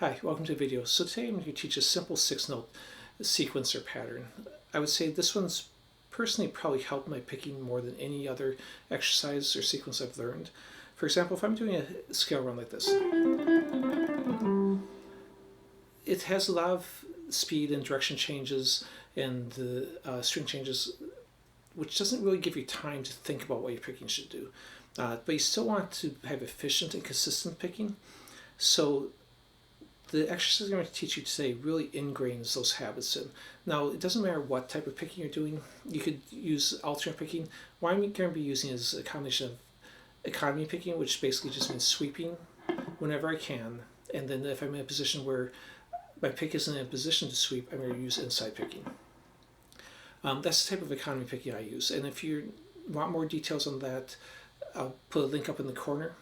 Hi, welcome to the video. So today I'm going to teach a simple 6-note sequence or pattern. I would say this one's personally probably helped my picking more than any other exercise or sequence I've learned. For example, if I'm doing a scale run like this, it has a lot of speed and direction changes and the string changes, which doesn't really give you time to think about what your picking should do. But you still want to have efficient and consistent picking. So the exercise I'm going to teach you today really ingrains those habits in. Now, it doesn't matter what type of picking you're doing. You could use alternate picking. What I'm going to be using is a combination of economy picking, which basically just means sweeping whenever I can. And then if I'm in a position where my pick isn't in a position to sweep, I'm going to use inside picking. That's the type of economy picking I use. And if you want more details on that, I'll put a link up in the corner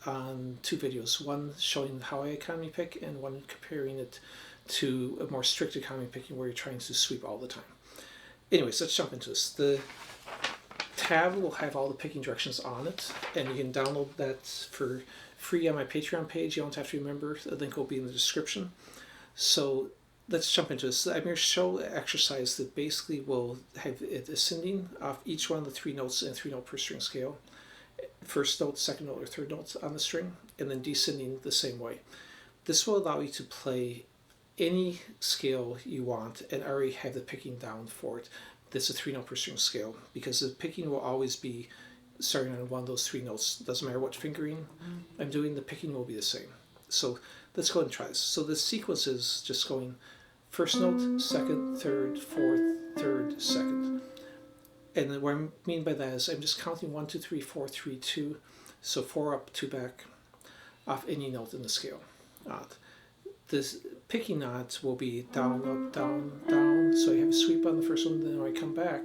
on 2 videos, one showing how I economy pick and one comparing it to a more strict economy picking where you're trying to sweep all the time. Anyways, let's jump into this. The tab will have all the picking directions on it, and you can download that for free on my Patreon page. You don't have to remember, the link will be in the description. So let's jump into this. I'm going to show an exercise that basically will have it ascending off each one of the 3 notes in a 3-note per string scale. First note, second note, or third note on the string, and then descending the same way. This will allow you to play any scale you want and already have the picking down for it. That's a 3-note per string scale, because the picking will always be starting on one of those 3 notes. Doesn't matter what fingering I'm doing, the picking will be the same. So let's go ahead and try this. So the sequence is just going first note, second, third, fourth, third, second. And then what I mean by that is I'm just counting 1, 2, 3, 4, 3, 2. So 4 up, 2 back, off any note in the scale. This picking notes will be down, up, down, down. So I have a sweep on the first one, then when I come back,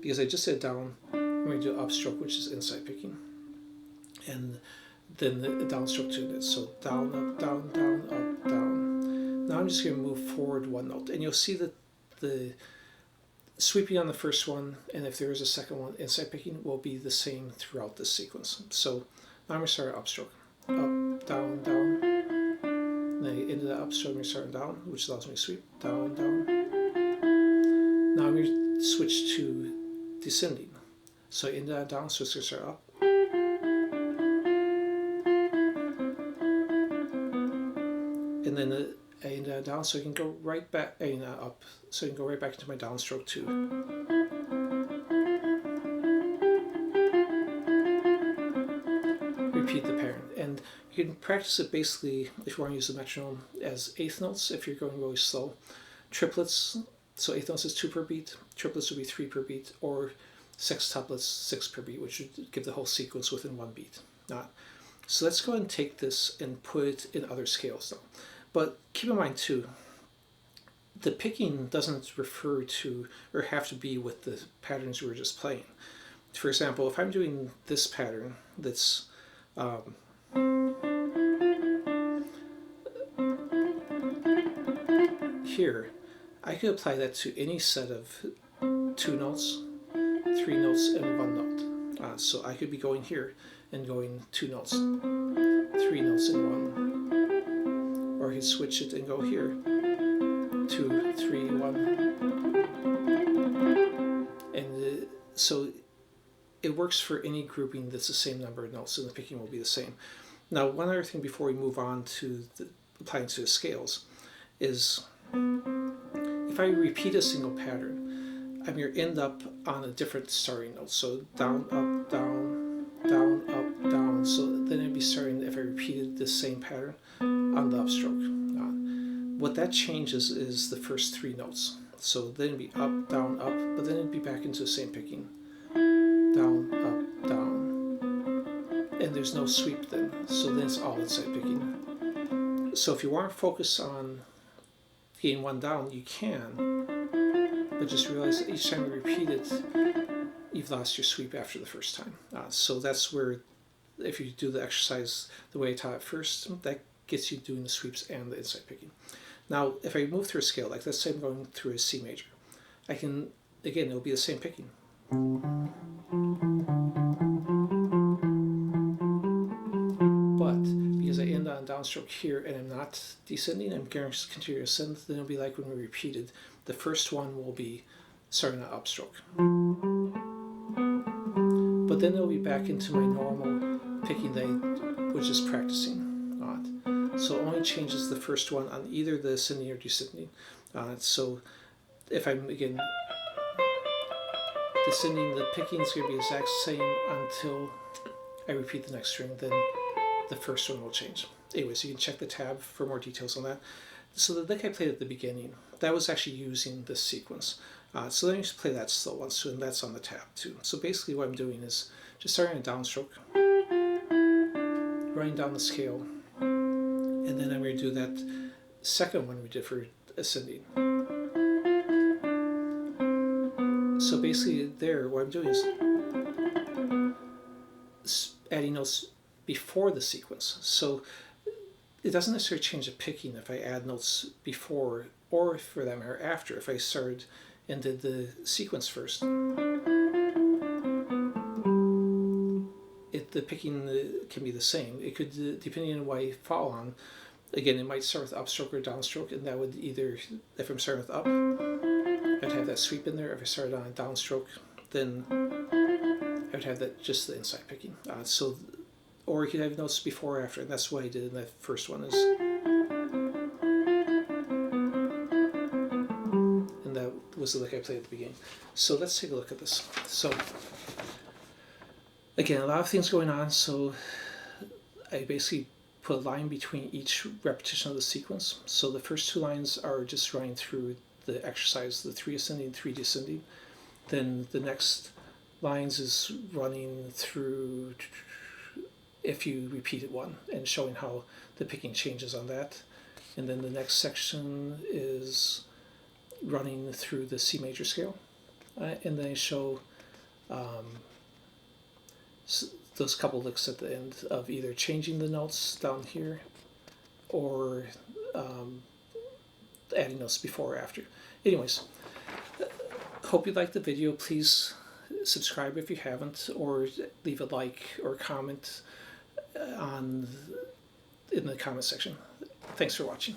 because I just said down, I'm going to do upstroke, which is inside picking. And then the downstroke to it. So down, up, down, down, up, down. Now I'm just going to move forward 1 note. And you'll see that the sweeping on the first one, and if there is a second one, inside picking will be the same throughout this sequence. So now I'm going to start upstroke. Up, down, down. Then into the upstroke, I'm going to start down, which allows me to sweep. Down, down. Now I'm going to switch to descending. So into that down, so it's going to start up. And then I end that down, so I can go right back, up, so I can go right back into my downstroke too. Repeat the pattern, and you can practice it basically if you want to use the metronome as 8th notes if you're going really slow. Triplets, so 8th notes is 2 per beat. Triplets would be 3 per beat, or sextuplets 6 per beat, which would give the whole sequence within 1 beat. So let's go ahead and take this and put it in other scales though. But keep in mind too, the picking doesn't refer to or have to be with the patterns we were just playing. For example, if I'm doing this pattern that's here, I could apply that to any set of 2 notes, 3 notes, and 1 note. So I could be going here and going 2 notes, 3 notes, and 1. Or I could switch it and go here, 2, 3, 1. And so it works for any grouping that's the same number of notes, and the picking will be the same. Now, one other thing before we move on to applying to the scales is if I repeat a single pattern, I'm going to end up on a different starting note. So down, up, down, down, up, down. So then I'd be starting, if I repeated the same pattern, on the upstroke. What that changes is the first 3 notes. So then it'd be up, down, up, but then it'd be back into the same picking. Down, up, down. And there's no sweep then. So then it's all inside picking. So if you want to focus on getting 1 down, you can, but just realize that each time you repeat it, you've lost your sweep after the first time. So that's where, if you do the exercise the way I taught it first, that gets you doing the sweeps and the inside picking. Now, if I move through a scale, like let's say I'm going through a C major, I can, again, it'll be the same picking. But because I end on down downstroke here and I'm not descending, I'm going to continue to ascend, then it'll be like when we repeated. The first one will be starting an upstroke. But then it'll be back into my normal picking that I was just practicing on. So it only changes the first one on either the ascending or descending. So if I'm, again, descending, the picking is going to be the exact same until I repeat the next string, then the first one will change. Anyway, so you can check the tab for more details on that. So the lick I played at the beginning, that was actually using this sequence. So then you just play that slow one, so and that's on the tab too. So basically what I'm doing is just starting a downstroke, running down the scale, and then I'm going to do that second one we did for ascending. So basically there, what I'm doing is adding notes before the sequence. So it doesn't necessarily change the picking if I add notes before, or for that matter after, if I started and did the sequence first. The picking can be the same. It could, depending on what I fall on, again, it might start with upstroke or downstroke, and that would either, if I'm starting with up, I'd have that sweep in there. If I started on a downstroke, then I would have that just the inside picking. Or you could have notes before or after, and that's what I did in that first one. And that was the lick I played at the beginning. So let's take a look at this. So again, a lot of things going on. So I basically put a line between each repetition of the sequence. So the first two lines are just running through the exercise, the 3 ascending, 3 descending. Then the next lines is running through if you repeated one and showing how the picking changes on that. And then the next section is running through the C major scale. And then I show those couple licks at the end of either changing the notes down here or adding notes before or after. Anyways, hope you liked the video. Please subscribe if you haven't, or leave a like or comment in the comment section. Thanks for watching.